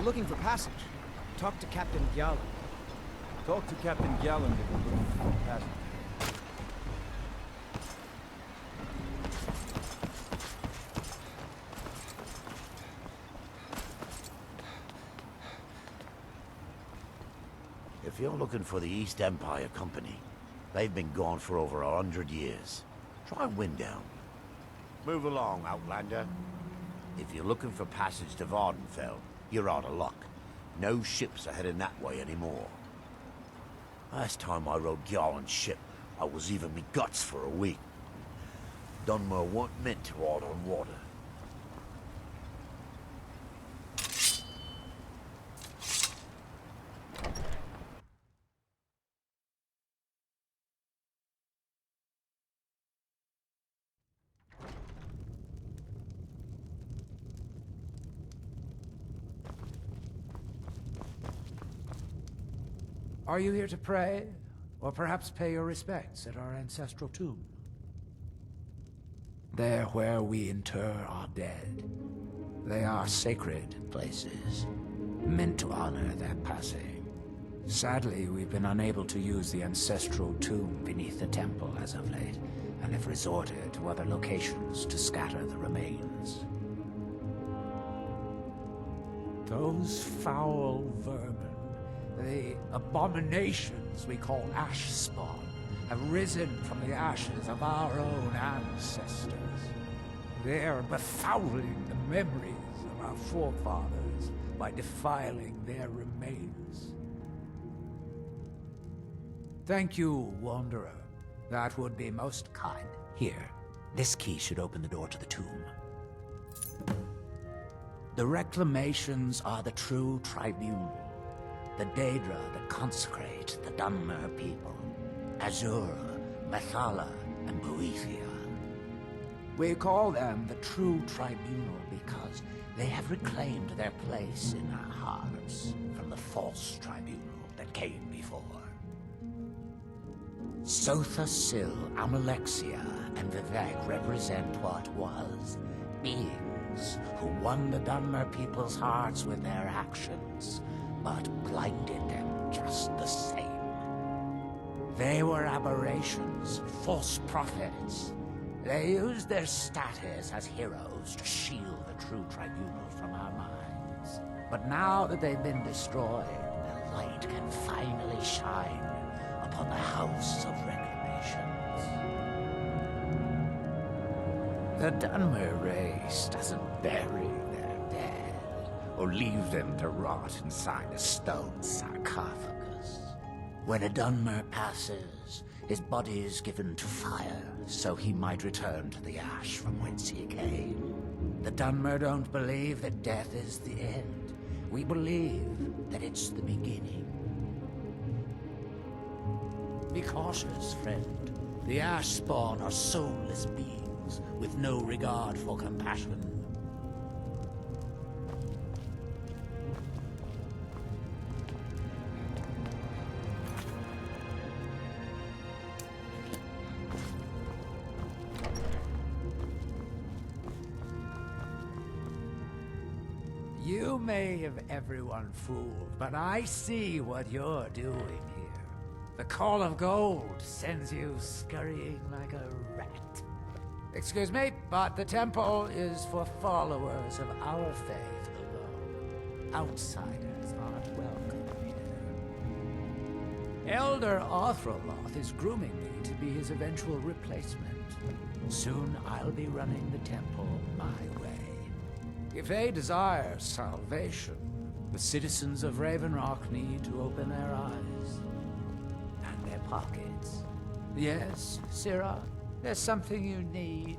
looking for passage. Talk to Captain Gjallan. Talk to Captain Gjallan if you're looking for a passage. If you're looking for the East Empire Company, they've been gone for over 100 years. Try Windhelm. Move along, Outlander. If you're looking for passage to Vardenfell, you're out of luck. No ships are heading that way anymore. Last time I rode Gjallan's ship, I was even me guts for a week. Dunmer weren't meant to ride on water. Are you here to pray? Or perhaps pay your respects at our ancestral tomb? There where we inter our dead. They are sacred places, meant to honor their passing. Sadly, we've been unable to use the ancestral tomb beneath the temple as of late, and have resorted to other locations to scatter the remains. Those foul vermin, the abominations we call ash spawn, have risen from the ashes of our own ancestors. They're befouling the memories of our forefathers by defiling their remains. Thank you, Wanderer. That would be most kind. Here, this key should open the door to the tomb. The reclamations are the true tribunal. The Daedra that consecrate the Dunmer people. Azura, Methala, and Boethia. We call them the true tribunal because they have reclaimed their place in our hearts from the false tribunal that came before. Sotha Sil, Amalexia, and Vivek represent what was. Beings who won the Dunmer people's hearts with their actions, but blinded them just the same. They were aberrations, false prophets. They used their status as heroes to shield the true tribunal from our minds. But now that they've been destroyed, the light can finally shine upon the House of Reclamations. The Dunmer race doesn't bury their dead, or leave them to rot inside a stone sarcophagus. When a Dunmer passes, his body is given to fire, so he might return to the ash from whence he came. The Dunmer don't believe that death is the end. We believe that it's the beginning. Be cautious, friend. The ash spawn are soulless beings with no regard for compassion. You may have everyone fooled, but I see what you're doing here. The Call of Gold sends you scurrying like a rat. Excuse me, but the temple is for followers of our faith alone. Outsiders aren't welcome here. Elder Arthroloth is grooming me to be his eventual replacement. Soon I'll be running the temple my way. If they desire salvation, the citizens of Raven Rock need to open their eyes and their pockets. Yes, Sirrah, there's something you need.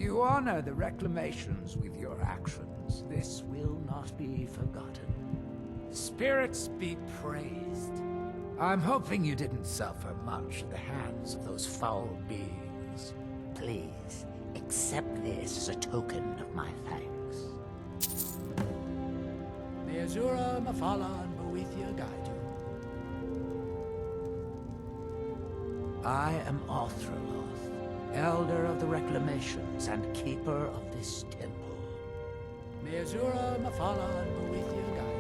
You honor the reclamations with your actions. This will not be forgotten. Spirits be praised. I'm hoping you didn't suffer much at the hands of those foul beings. Please, accept this as a token of my thanks. May Azura, Mafala, and Boethia guide you. I am Arthurloth, Elder of the Reclamations and Keeper of this temple. May Azura, Mafala, and Boethia guide you.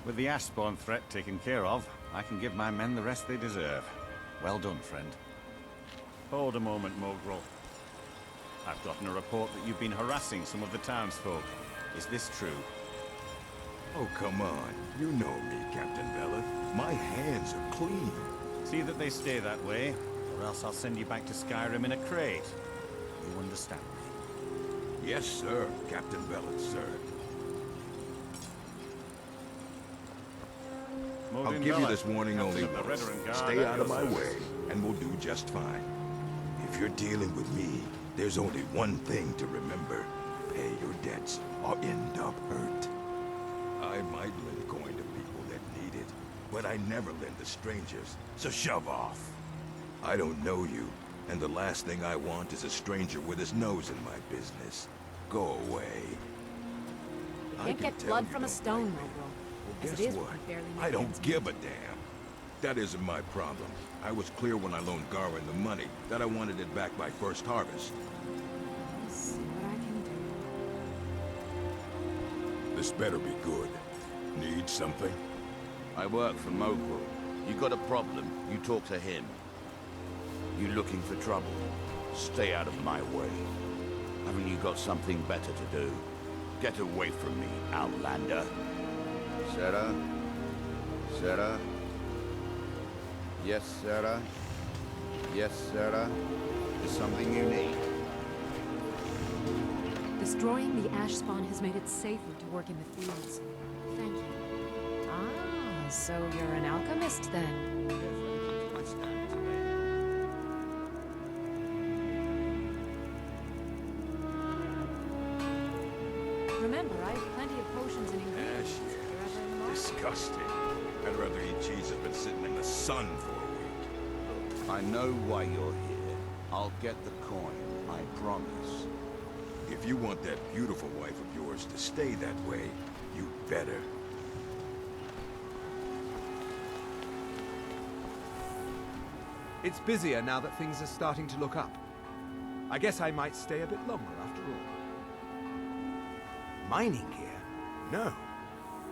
With the Ashspawn threat taken care of, I can give my men the rest they deserve. Well done, friend. Hold a moment, Mogrel. I've gotten a report that you've been harassing some of the townsfolk. Is this true? Oh, come on. You know me, Captain Beleth. My hands are clean. See that they stay that way, or else I'll send you back to Skyrim in a crate. You understand me? Yes, sir, Captain Beleth, sir. I'll give you this warning only once. Stay out of my way, and we'll do just fine. If you're dealing with me, there's only one thing to remember. Pay your debts, or end up hurt. I might lend coin to people that need it, but I never lend to strangers, so shove off. I don't know you, and the last thing I want is a stranger with his nose in my business. Go away. You can't get blood from a stone, Mogrel. As Guess it is, we what? can barely make I don't ends meet. give a damn. That isn't my problem. I was clear when I loaned Garwin the money that I wanted it back by first harvest. I'll see what I can do. This better be good. Need something? I work for Mogrel. You got a problem, you talk to him. You looking for trouble? Stay out of my way. Haven't you got something better to do? Get away from me, Outlander. Sarah? Sarah? Yes, Sarah? Yes, Sarah? Is something you need? Destroying the Ashspawn has made it safer to work in the fields. Thank you. Ah, so you're an alchemist then. Remember, I have plenty of potions and ingredients. Ash, if you're ever in the market. disgusting. I'd rather eat cheese that's been sitting in the sun for a week. I know why you're here. I'll get the coin, I promise. If you want that beautiful wife of yours to stay that way, you better. It's busier now that things are starting to look up. I guess I might stay a bit longer after all. Mining here? No.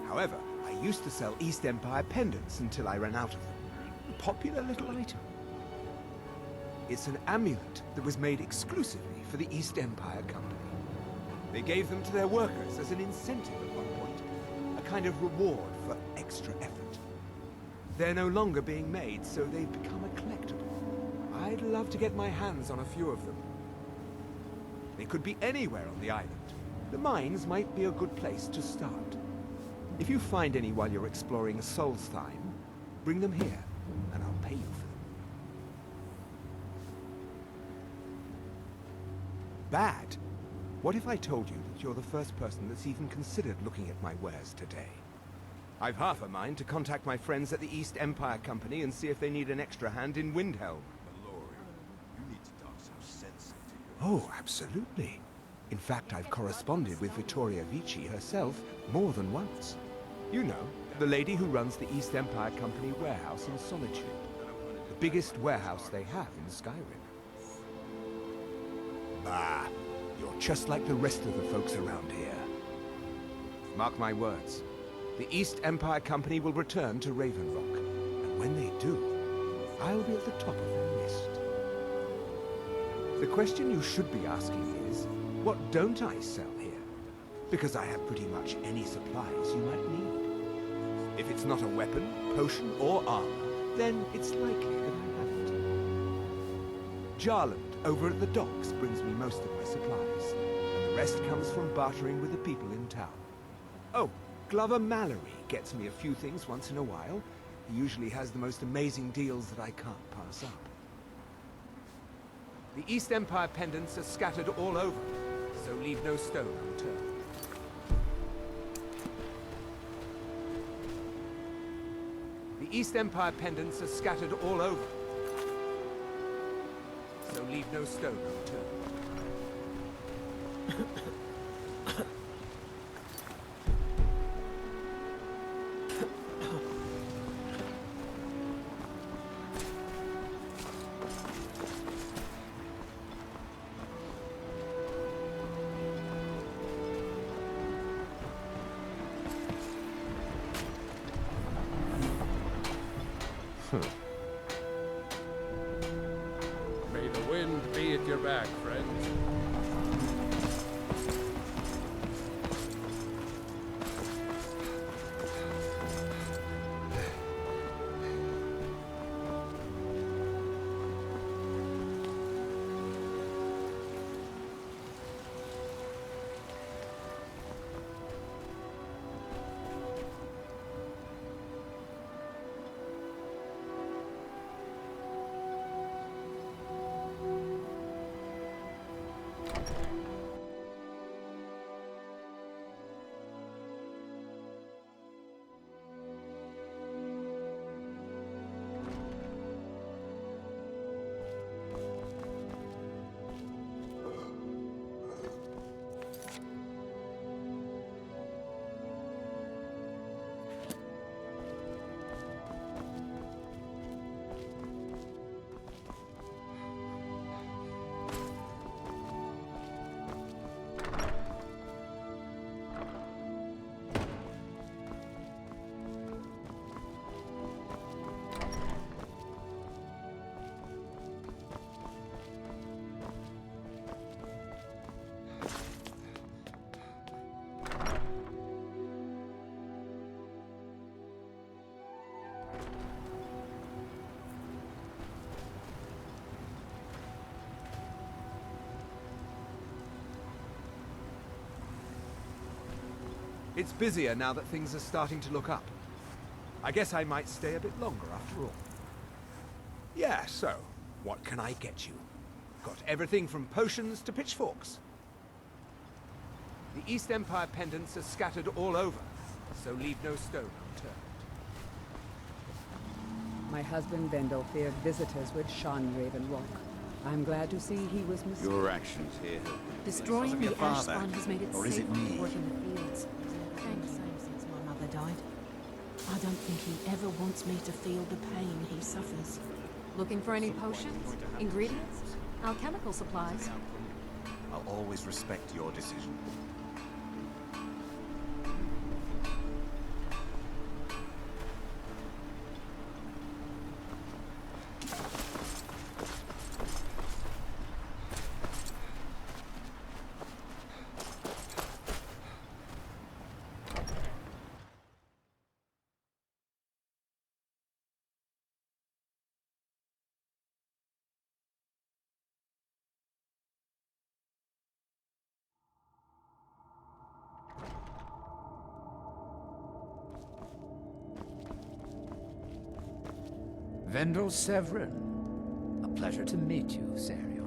However, I used to sell East Empire pendants until I ran out of them. A popular little item. It's an amulet that was made exclusively for the East Empire Company. They gave them to their workers as an incentive at one point, a kind of reward for extra effort. They're no longer being made, so they've become a collectible. I'd love to get my hands on a few of them. They could be anywhere on the island. The mines might be a good place to start. If you find any while you're exploring Solstheim, bring them here, and I'll pay you for them. Bad? What if I told you that you're the first person that's even considered looking at my wares today? I've half a mind to contact my friends at the East Empire Company and see if they need an extra hand in Windhelm. Mallory, you need to talk some sense into your... Oh, absolutely. In fact, I've corresponded with Vittoria Vici herself more than once. You know, the lady who runs the East Empire Company warehouse in Solitude. The biggest warehouse they have in Skyrim. Bah, you're just like the rest of the folks around here. Mark my words. The East Empire Company will return to Ravenrock. And when they do, I'll be at the top of their list. The question you should be asking is, what don't I sell here? Because I have pretty much any supplies you might need. If it's not a weapon, potion, or armor, then it's likely that I haven't. Jarland, over at the docks, brings me most of my supplies, and the rest comes from bartering with the people in town. Oh, Glover Mallory gets me a few things once in a while. He usually has the most amazing deals that I can't pass up. The East Empire pendants are scattered all over, so leave no stone unturned. The East Empire pendants are scattered all over, so leave no stone unturned. May the wind be at your back, friend. It's busier now that things are starting to look up. I guess I might stay a bit longer after all. Yeah, so, what can I get you? Got everything from potions to pitchforks. The East Empire pendants are scattered all over, so leave no stone unturned. My husband Vendel feared visitors would shun Raven Rock. I'm glad to see he was mistaken. Your actions here have been Destroying the ash father, spawn has made it or is safer it to me? work in the fields. Been the same since my mother died. I don't think he ever wants me to feel the pain he suffers. Looking for any potions? Ingredients? Alchemical supplies? I'll always respect your decision. Vendel Severin. A pleasure to meet you, Serial.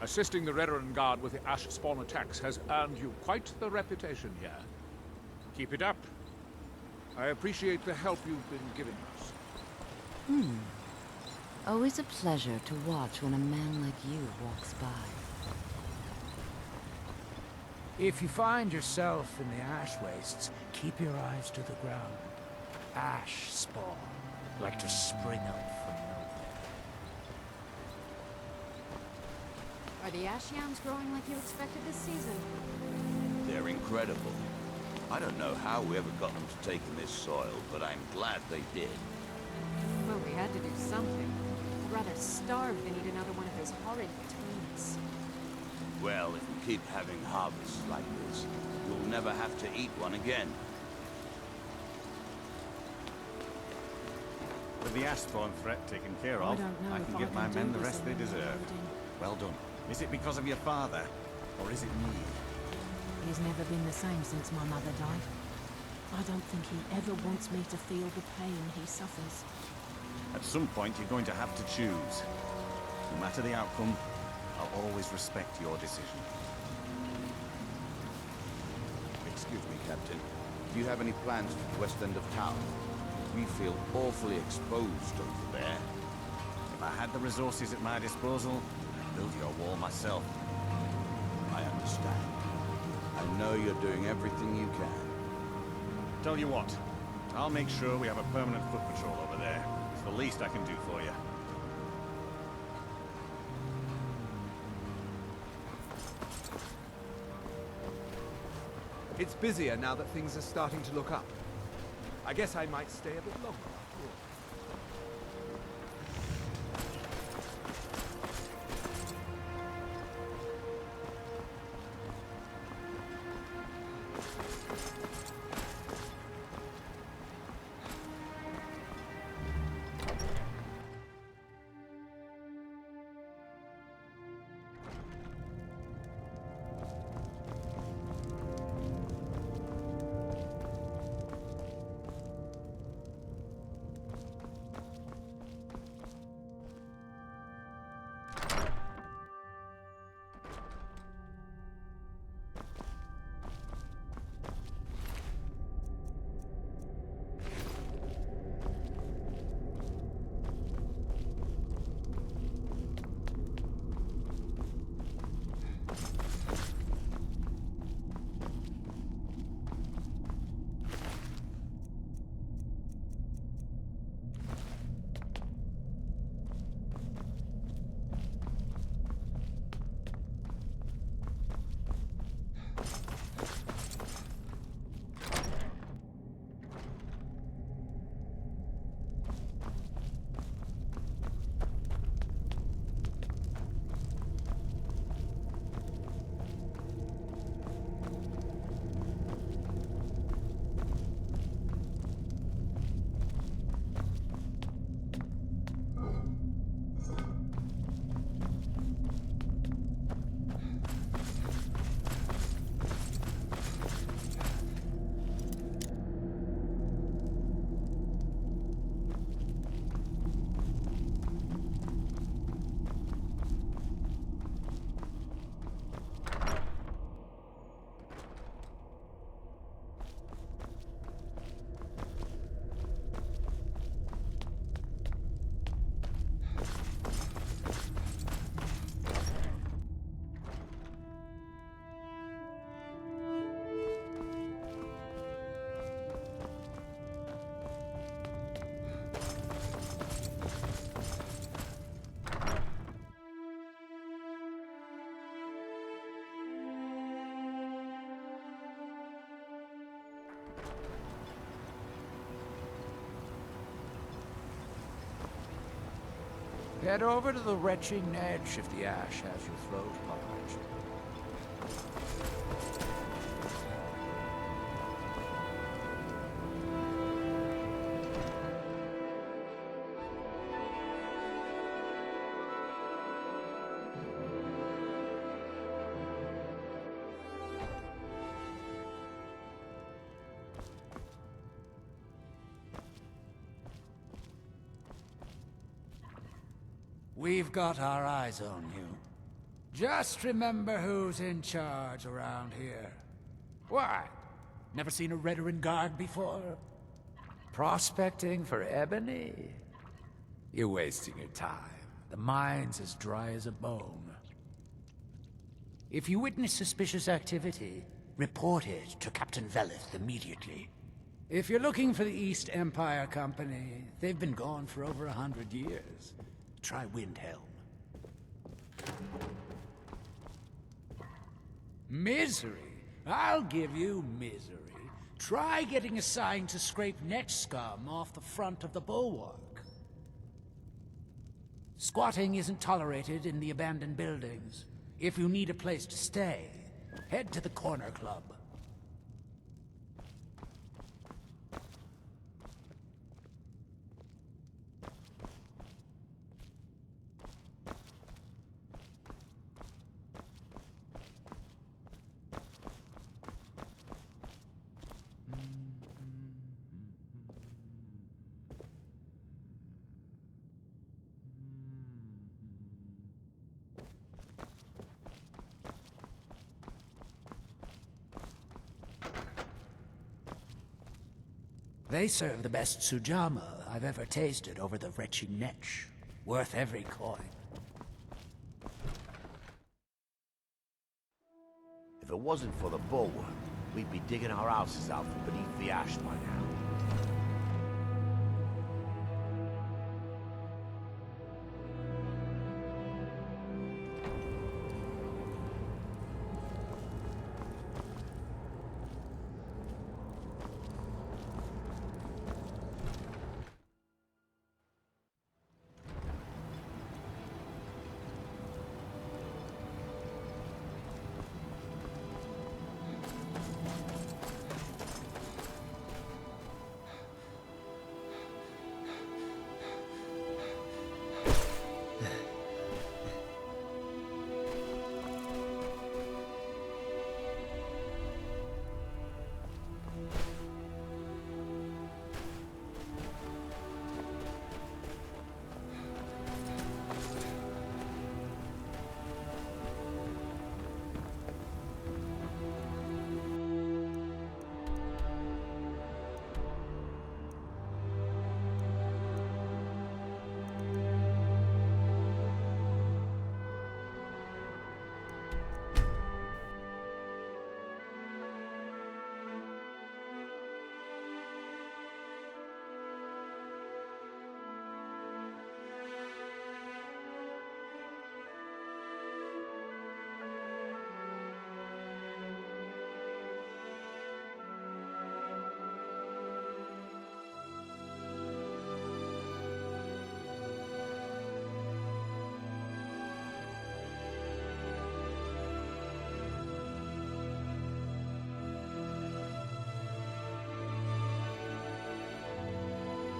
Assisting the Redoran Guard with the Ash Spawn attacks has earned you quite the reputation here. Keep it up. I appreciate the help you've been giving us. Always a pleasure to watch when a man like you walks by. If you find yourself in the ash wastes, keep your eyes to the ground. Ash spawn, like to spring up from nowhere. Are the ash yams growing like you expected this season? They're incredible. I don't know how we ever got them to take in this soil, but I'm glad they did. Well, we had to do something. I'd rather starve than eat another one of those horrid turnips. Well, if we keep having harvests like this, you'll never have to eat one again. With the ash spawn threat taken care I of, don't know I if can I give my can men do the this rest they anymore, deserve. Odin. Well done. Is it because of your father, or is it me? He's never been the same since my mother died. I don't think he ever wants me to feel the pain he suffers. At some point, you're going to have to choose. No matter the outcome, I'll always respect your decision. Excuse me, Captain. Do you have any plans for the west end of town? We feel awfully exposed over there. If I had the resources at my disposal, I'd build your wall myself. I understand. I know you're doing everything you can. Tell you what, I'll make sure we have a permanent foot patrol over there. It's the least I can do for you. It's busier now that things are starting to look up. I guess I might stay a bit longer after all. Head over to the retching edge if the ash has your throat parched. We've got our eyes on you. Just remember who's in charge around here. Why? Never seen a Redoran guard before? Prospecting for ebony? You're wasting your time. The mine's as dry as a bone. If you witness suspicious activity, report it to Captain Velith immediately. If you're looking for the East Empire Company, they've been gone for over 100 years. Try Windhelm. Misery? I'll give you misery. Try getting assigned to scrape net scum off the front of the bulwark. Squatting isn't tolerated in the abandoned buildings. If you need a place to stay, head to the Corner Club. They serve the best sujama I've ever tasted over the Rechi Netch. Worth every coin. If it wasn't for the bulwark, we'd be digging our houses out from beneath the ash by now.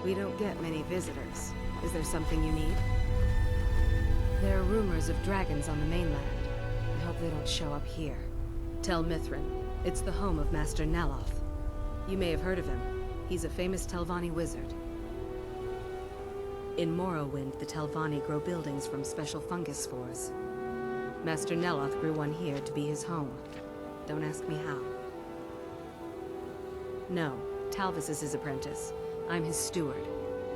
We don't get many visitors. Is there something you need? There are rumors of dragons on the mainland. I hope they don't show up here. Tel Mithryn. It's the home of Master Neloth. You may have heard of him. He's a famous Telvanni wizard. In Morrowind, the Telvanni grow buildings from special fungus spores. Master Neloth grew one here to be his home. Don't ask me how. No, Talvis is his apprentice. I'm his steward.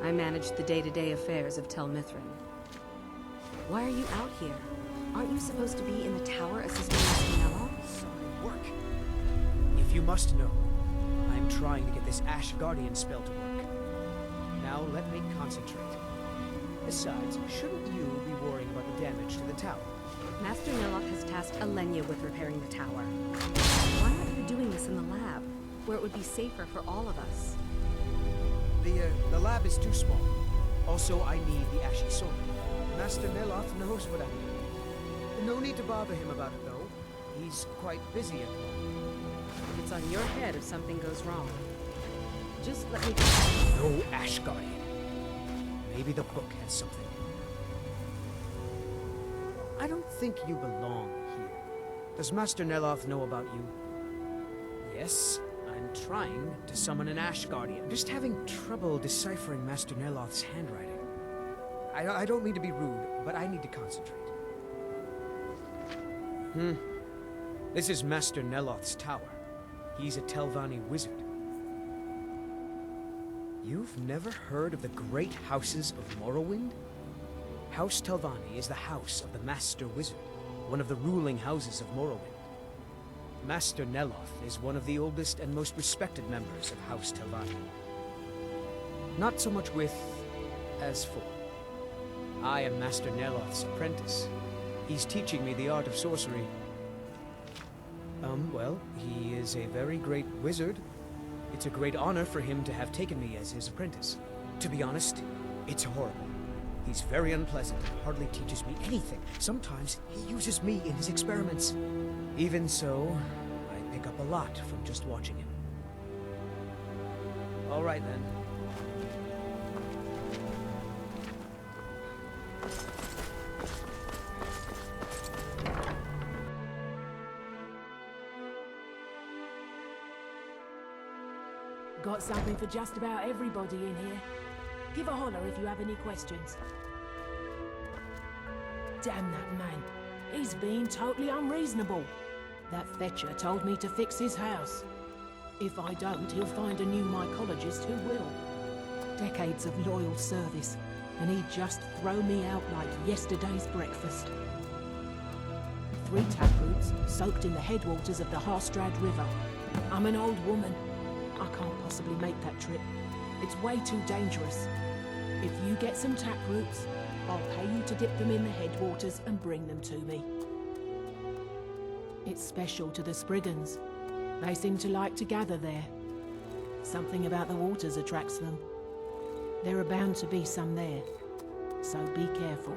I manage the day-to-day affairs of Tel Mithryn. Why are you out here? Aren't you supposed to be in the tower assisting Master Neloth? Sorry, work. If you must know, I am trying to get this Ash Guardian spell to work. Now let me concentrate. Besides, shouldn't you be worrying about the damage to the tower? Master Neloth has tasked Alenia with repairing the tower. Why aren't you doing this in the lab, where it would be safer for all of us? The lab is too small. Also, I need the Ashy Sword. Master Neloth knows what I'm doing. No need to bother him about it, though. He's quite busy at the moment. It's on your head if something goes wrong. Just let me... No Ash Guardian. Maybe the book has something. I don't think you belong here. Does Master Neloth know about you? Yes, I'm trying to summon an Ash Guardian. I'm just having trouble deciphering Master Neloth's handwriting. I don't mean to be rude, but I need to concentrate. This is Master Neloth's tower. He's a Telvanni wizard. You've never heard of the great houses of Morrowind? House Telvanni is the house of the Master Wizard. one of the ruling houses of Morrowind. Master Neloth is one of the oldest and most respected members of House Telvanni. Not so much with as for. I am Master Neloth's apprentice. He's teaching me the art of sorcery. Well, he is a very great wizard. It's a great honor for him to have taken me as his apprentice. To be honest, it's horrible. He's very unpleasant and hardly teaches me anything. Sometimes he uses me in his experiments. Even so, I pick up a lot from just watching him. All right then. Got something for just about everybody in here. Give a holler if you have any questions. Damn that man. He's being totally unreasonable. That fetcher told me to fix his house. If I don't, he'll find a new mycologist who will. Decades of loyal service, and he'd just throw me out like yesterday's breakfast. 3 taproots soaked in the headwaters of the Harstrad River. I'm an old woman. I can't possibly make that trip. It's way too dangerous. If you get some taproots, I'll pay you to dip them in the headwaters and bring them to me. It's special to the Spriggans. They seem to like to gather there. Something about the waters attracts them. There are bound to be some there, so be careful.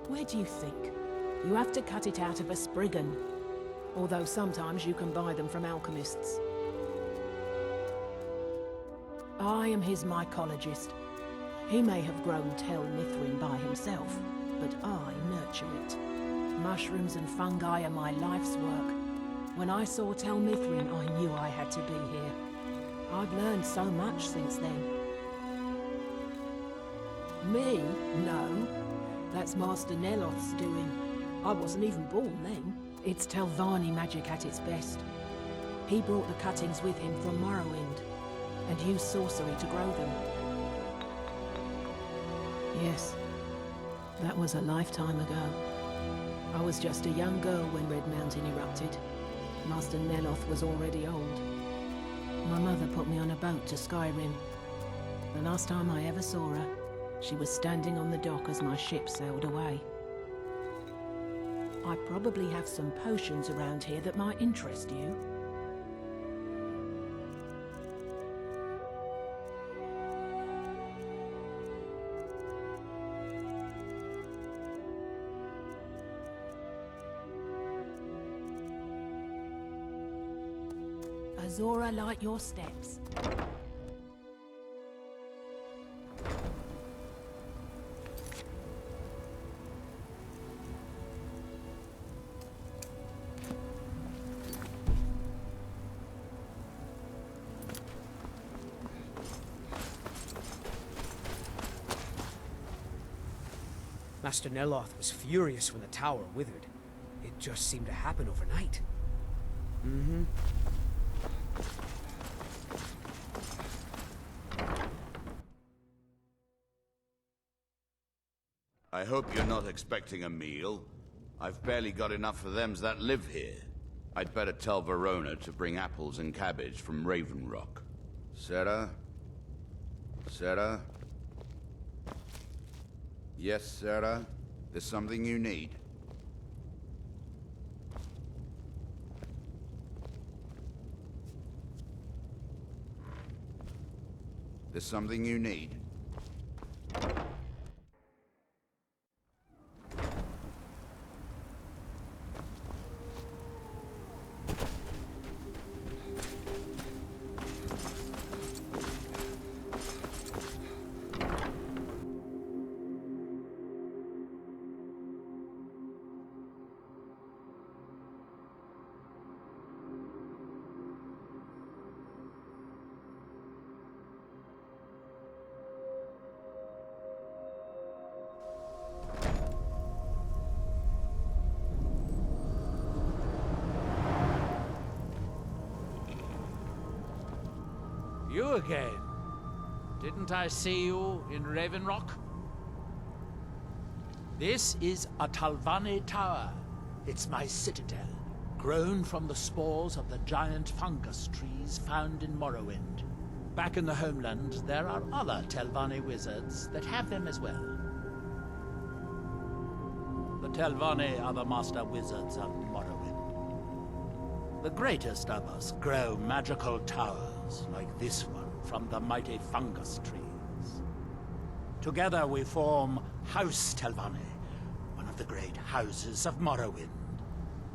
Where do you think? You have to cut it out of a Spriggan, although sometimes you can buy them from alchemists. I am his mycologist. He may have grown Tel Mithryn by himself, but I nurture it. Mushrooms and fungi are my life's work. When I saw Tel Mithryn, I knew I had to be here. I've learned so much since then. Me? No. That's Master Neloth's doing. I wasn't even born then. It's Telvanni magic at its best. He brought the cuttings with him from Morrowind, and used sorcery to grow them. Yes, that was a lifetime ago. I was just a young girl when Red Mountain erupted. Master Neloth was already old. My mother put me on a boat to Skyrim. The last time I ever saw her, she was standing on the dock as my ship sailed away. I probably have some potions around here that might interest you. Azora, light your steps. Master Neloth was furious when the tower withered. It just seemed to happen overnight. Mm-hmm. I hope you're not expecting a meal. I've barely got enough for them that live here. I'd better tell Verona to bring apples and cabbage from Raven Rock. Sarah? Sarah? Yes, Sarah? There's something you need? There's something you need? You again? Didn't I see you in Raven Rock? This is a Talvane Tower. It's my citadel, grown from the spores of the giant fungus trees found in Morrowind. Back in the homeland, there are other Telvanni wizards that have them as well. The Telvanni are the master wizards of Morrowind. The greatest of us grow magical towers like this one from the mighty fungus trees. Together we form House Telvanni, one of the great houses of Morrowind.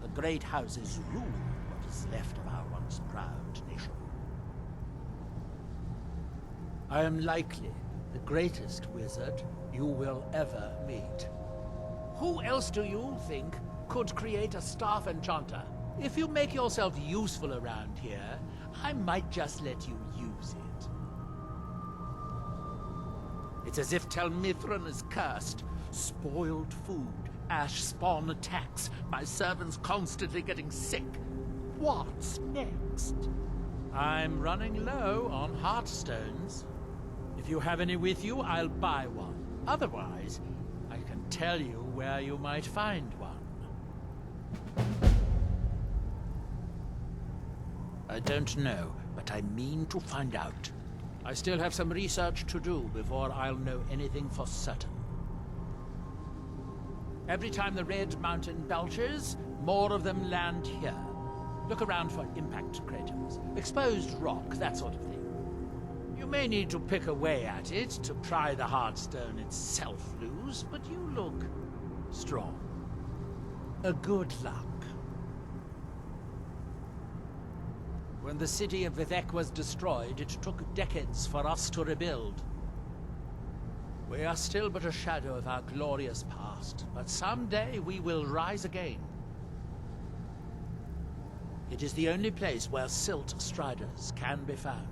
The great houses rule what is left of our once proud nation. I am likely the greatest wizard you will ever meet. Who else do you think could create a staff enchanter? If you make yourself useful around here, I might just let you use it. It's as if Tel Mithryn is cursed. Spoiled food, ash spawn attacks, my servants constantly getting sick. What's next? I'm running low on heartstones. If you have any with you, I'll buy one. Otherwise, I can tell you where you might find one. I don't know, but I mean to find out. I still have some research to do before I'll know anything for certain. Every time the Red Mountain belches, more of them land here. Look around for impact craters, exposed rock, that sort of thing. You may need to pick away at it to pry the Heartstone itself loose, but you look strong. A good luck. When the city of Vivec was destroyed, it took decades for us to rebuild. We are still but a shadow of our glorious past, but someday we will rise again. It is the only place where silt striders can be found.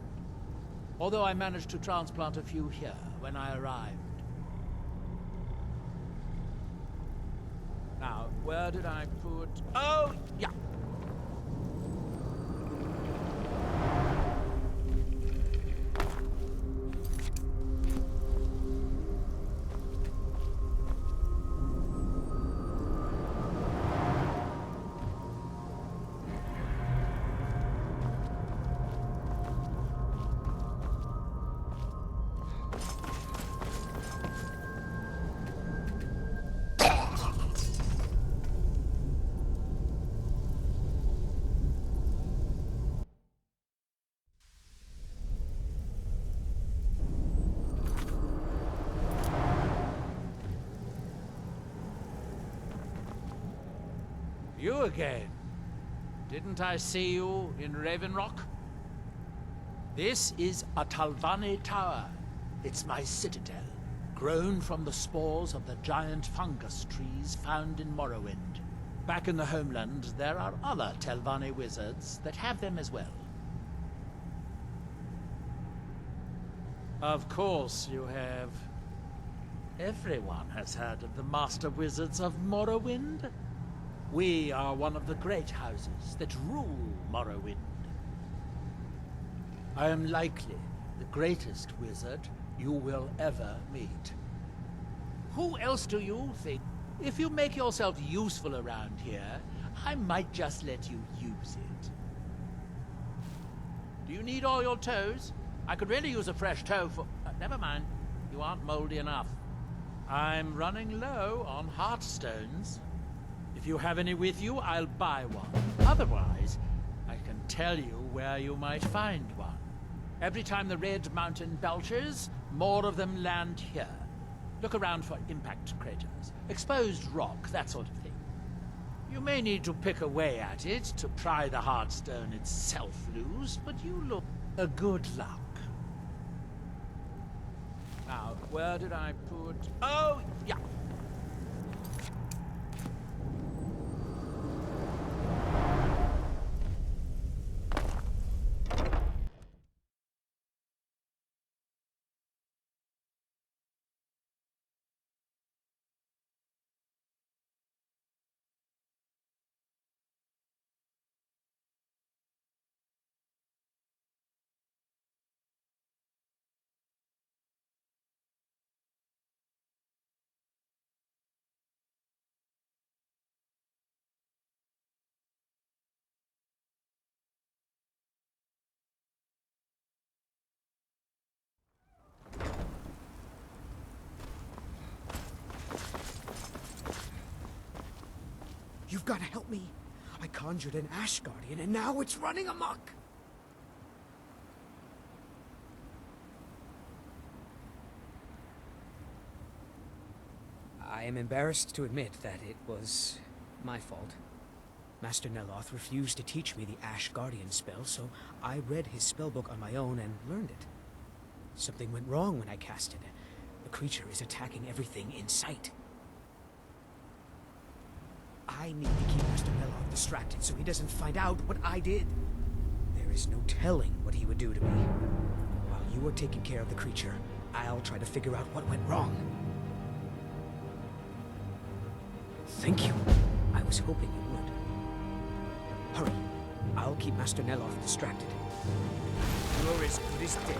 Although I managed to transplant a few here when I arrived. Now, where did I put... Oh, yeah! You again. Didn't I see you in Raven Rock? This is a Talvane Tower. It's my citadel, grown from the spores of the giant fungus trees found in Morrowind. Back in the homeland, there are other Telvanni wizards that have them as well. Of course you have. Everyone has heard of the Master Wizards of Morrowind. We are one of the great houses that rule Morrowind. I am likely the greatest wizard you will ever meet. Who else do you think? If you make yourself useful around here, I might just let you use it. Do you need all your toes? I could really use a fresh toe for... never mind. You aren't moldy enough. I'm running low on heartstones. If you have any with you, I'll buy one. Otherwise, I can tell you where you might find one. Every time the Red Mountain belches, more of them land here. Look around for impact craters, exposed rock, that sort of thing. You may need to pick away at it to pry the Heartstone itself loose, but you look a good luck. Now, where did I put... Oh, yeah! gotta help me. I conjured an Ash Guardian, and now it's running amok. I am embarrassed to admit that it was my fault. Master Neloth refused to teach me the Ash Guardian spell, so I read his spellbook on my own and learned it. Something went wrong when I cast it. The creature is attacking everything in sight. I need to keep Master Neloth distracted so he doesn't find out what I did. There is no telling what he would do to me. While you are taking care of the creature, I'll try to figure out what went wrong. Thank you. I was hoping you would. Hurry. I'll keep Master Neloth distracted. You're as good as dead.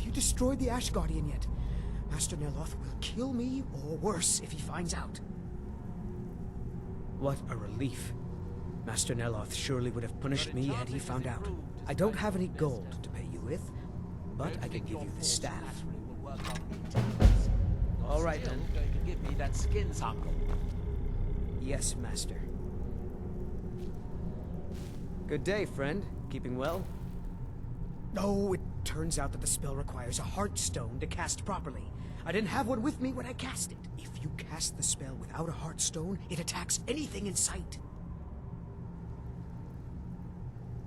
you destroyed the Ash Guardian yet? Master Neloth will kill me, or worse, if he finds out. What a relief. Master Neloth surely would have punished me had he found out. I don't have any gold to pay you with, but I can give you the staff. All right, then. Going to give me that skin sample. Yes, Master. Good day, friend. Keeping well? Oh, it turns out that the spell requires a Heartstone to cast properly. I didn't have one with me when I cast it. If you cast the spell without a Heartstone, it attacks anything in sight.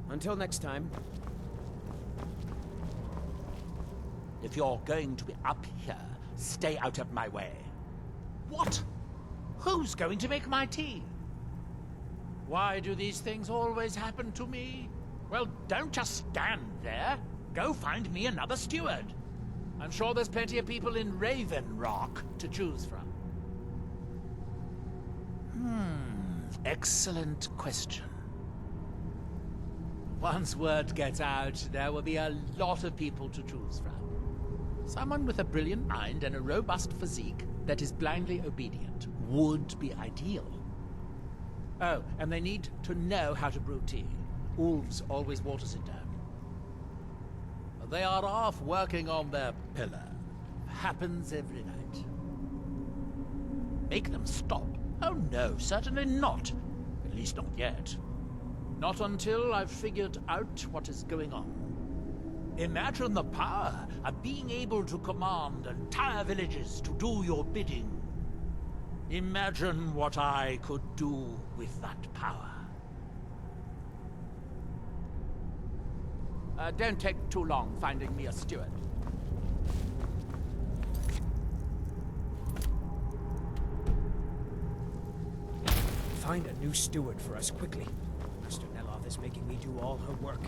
Until next time. If you're going to be up here, stay out of my way. What? Who's going to make my tea? Why do these things always happen to me? Well, don't just stand there. Go find me another steward. I'm sure there's plenty of people in Raven Rock to choose from. Excellent question. Once word gets out, there will be a lot of people to choose from. Someone with a brilliant mind and a robust physique that is blindly obedient would be ideal. Oh, and they need to know how to brew tea. Ulves always waters it down. They are off working on their pillar. Happens every night. Make them stop? Oh no, certainly not. At least not yet. Not until I've figured out what is going on. Imagine the power of being able to command entire villages to do your bidding. Imagine what I could do with that power. Don't take too long finding me a steward. Find a new steward for us quickly. Master Neloth is making me do all her work.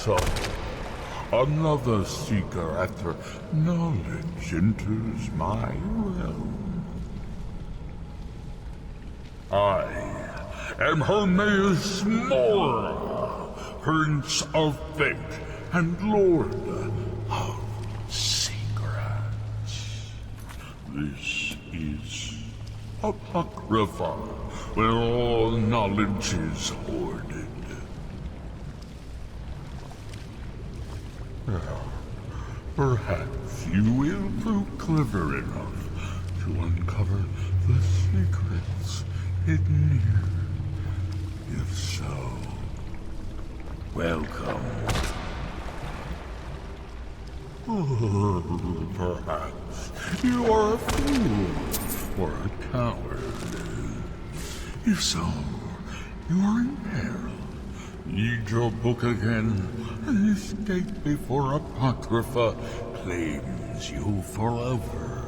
So, another seeker after knowledge enters my realm. I am Hermaeus Mora, Prince of Fate and Lord of Secrets. This is Apocrypha, where all knowledge is hoarded. Well, perhaps you will prove clever enough to uncover the secrets hidden here. If so, welcome. Oh, perhaps you are a fool or a coward. If so, you are in peril. Read your book again and escape before Apocrypha claims you forever.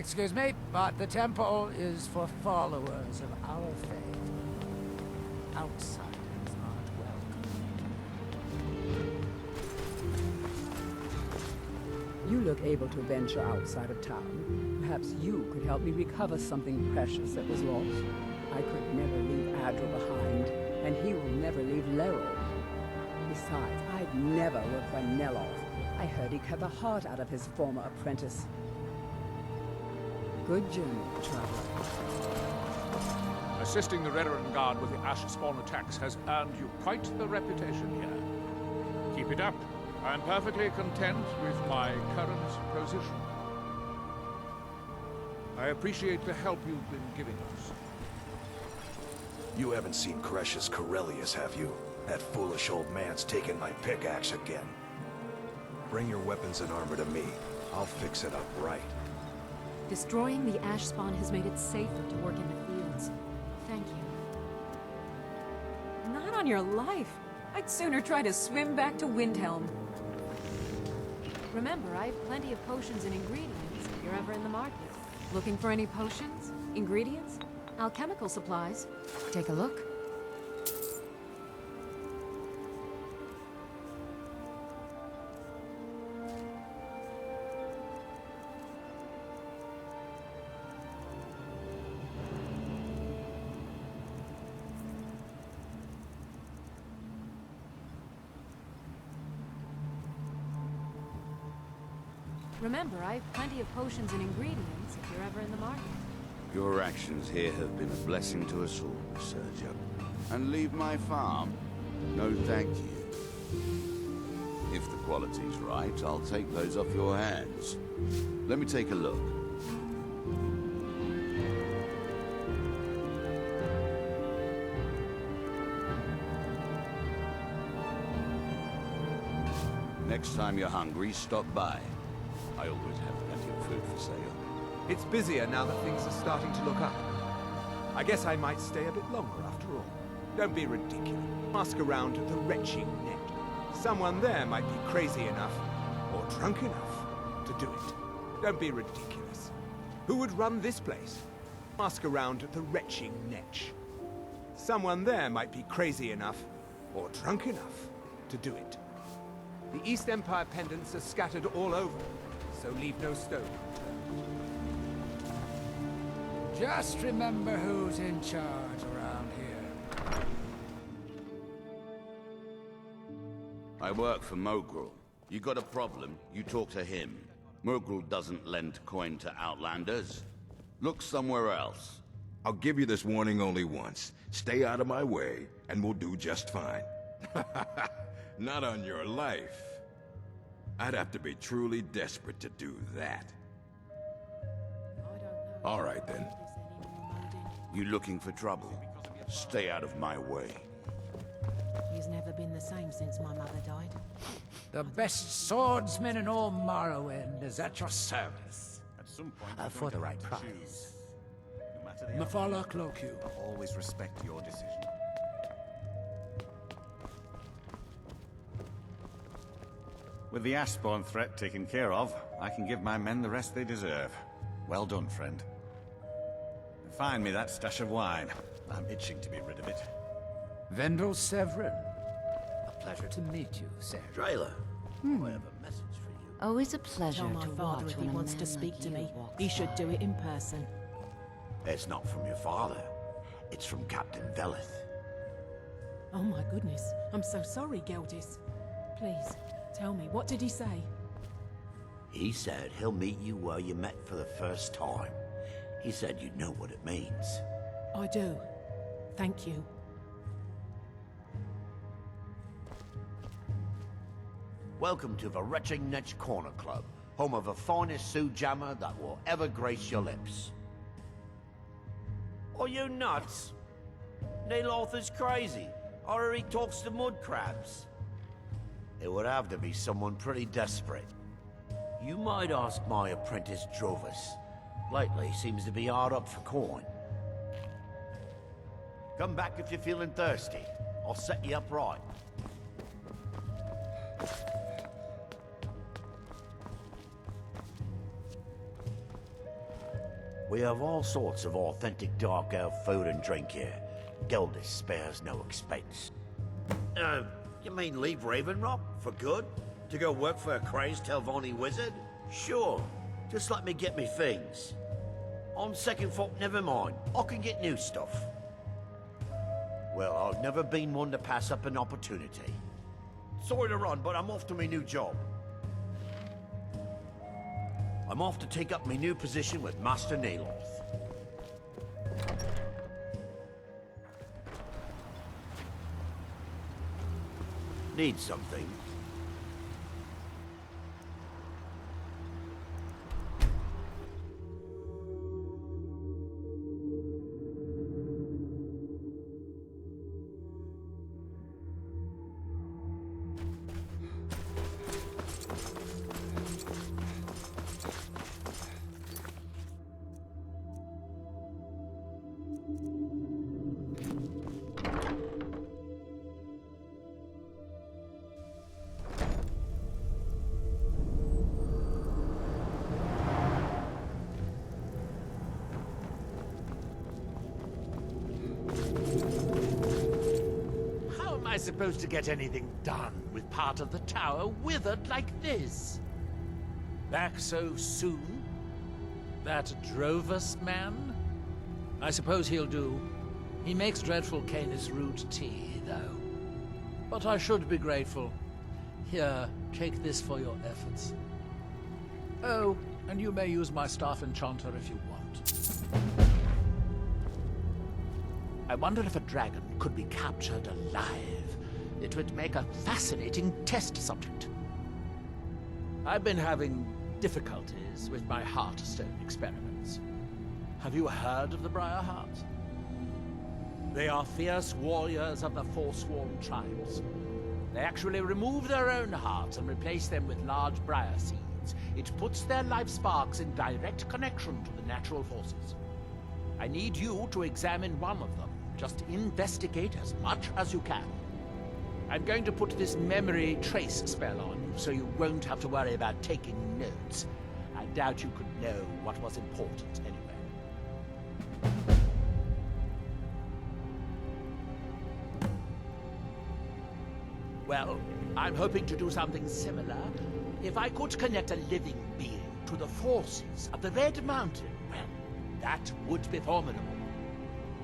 Excuse me, but the temple is for followers of our faith. Outsiders aren't welcome. You look able to venture outside of town. Perhaps you could help me recover something precious that was lost. I could never leave Adro behind, and he will never leave Lero. Besides, I'd never work for Neloth. I heard he cut the heart out of his former apprentice. Good journey, traveler. Assisting the Redoran Guard with the Ash Spawn attacks has earned you quite the reputation here. Keep it up. I am perfectly content with my current position. I appreciate the help you've been giving us. You haven't seen Cresius Corellius, have you? That foolish old man's taken my pickaxe again. Bring your weapons and armor to me. I'll fix it up right. Destroying the Ash Spawn has made it safer to work in the fields. Thank you. Not on your life. I'd sooner try to swim back to Windhelm. Remember, I have plenty of potions and ingredients if you're ever in the market. Looking for any potions? Ingredients? Alchemical supplies? Take a look. Remember, I have plenty of potions and ingredients if you're ever in the market. Your actions here have been a blessing to us all, Sergio. And leave my farm? No thank you. If the quality's right, I'll take those off your hands. Let me take a look. Next time you're hungry, stop by. I always have plenty of food for sale. It's busier now that things are starting to look up. I guess I might stay a bit longer after all. Don't be ridiculous. Ask around the retching net. Someone there might be crazy enough, or drunk enough, to do it. Don't be ridiculous. Who would run this place? Ask around the retching netch. Someone there might be crazy enough, or drunk enough, to do it. The East Empire pendants are scattered all over, so leave no stone unturned. Just remember who's in charge around here. I work for Mogrul. You got a problem, you talk to him. Mogrul doesn't lend coin to outlanders. Look somewhere else. I'll give you this warning only once. Stay out of my way, and we'll do just fine. Not on your life. I'd have to be truly desperate to do that. All right, then. You looking for trouble? Stay out of my way. He's never been the same since my mother died. The best swordsman in all Morrowind is at your service. At some point, For the right price. No matter the Mephala Cloacu. I'll always respect your decision. With the Ashspawn threat taken care of, I can give my men the rest they deserve. Well done, friend. Find me that stash of wine. I'm itching to be rid of it. Vendel Severin. A pleasure to meet you, Sir. Drayla, I have a message for you. Always a pleasure Tell my to father watch if when he a wants man to speak like to you me. walks He should by. do it in person. It's not from your father. It's from Captain Veleth. Oh my goodness. I'm so sorry, Geldis. Please, tell me, what did he say? He said he'll meet you where you met for the first time. He said you know what it means. I do. Thank you. Welcome to the Retching Netch Corner Club, home of the finest Sioux jammer that will ever grace your lips. Are you nuts? Neloth is crazy, or he talks to mud crabs. It would have to be someone pretty desperate. You might ask my apprentice Drovis. Lately seems to be hard up for coin. Come back if you're feeling thirsty. I'll set you up right. We have all sorts of authentic dark elf food and drink here. Geldis spares no expense. You mean leave Ravenrock for good? To go work for a crazed Telvanni wizard? Sure. Just let me get me things. On second thought, never mind. I can get new stuff. Well, I've never been one to pass up an opportunity. Sorry to run, but I'm off to my new job. I'm off to take up my new position with Master Neloth. Need something? I supposed to get anything done with part of the tower withered like this? Back so soon? That Drovus man? I suppose he'll do. He makes dreadful Canis root tea, though. But I should be grateful. Here, take this for your efforts. Oh, and you may use my staff enchanter if you want. I wonder if a dragon could be captured alive. It would make a fascinating test subject. I've been having difficulties with my Heartstone experiments. Have you heard of the Briarhearts? They are fierce warriors of the Forsworn tribes. They actually remove their own hearts and replace them with large briar seeds. It puts their life sparks in direct connection to the natural forces. I need you to examine one of them. Just investigate as much as you can. I'm going to put this memory trace spell on you, so you won't have to worry about taking notes. I doubt you could know what was important anyway. Well, I'm hoping to do something similar. If I could connect a living being to the forces of the Red Mountain, well, that would be formidable.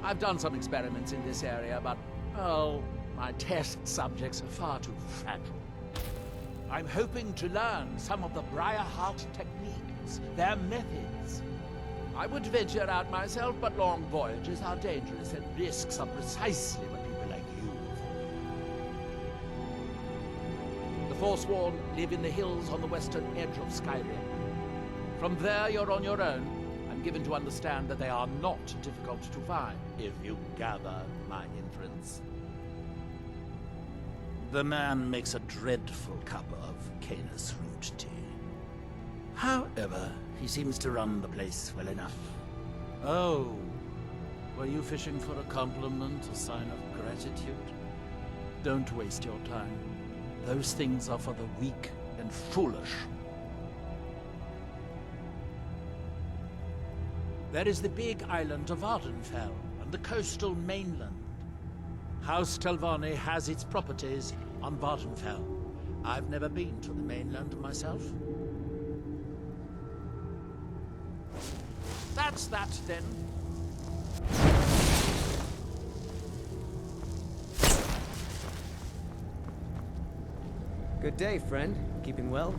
I've done some experiments in this area, but, oh, my test subjects are far too fragile. I'm hoping to learn some of the Briarheart techniques, their methods. I would venture out myself, but long voyages are dangerous and risks are precisely what people like you avoid. The Forsworn live in the hills on the western edge of Skyrim. From there, you're on your own. I'm given to understand that they are not difficult to find, if you gather my inference. The man makes a dreadful cup of Canis root tea. However, he seems to run the place well enough. Oh, were you fishing for a compliment, a sign of gratitude? Don't waste your time. Those things are for the weak and foolish. There is the big island of Ardenfell and the coastal mainland. House Telvanni has its properties on Vardenfell. I've never been to the mainland myself. That's that, then. Good day, friend. Keeping well?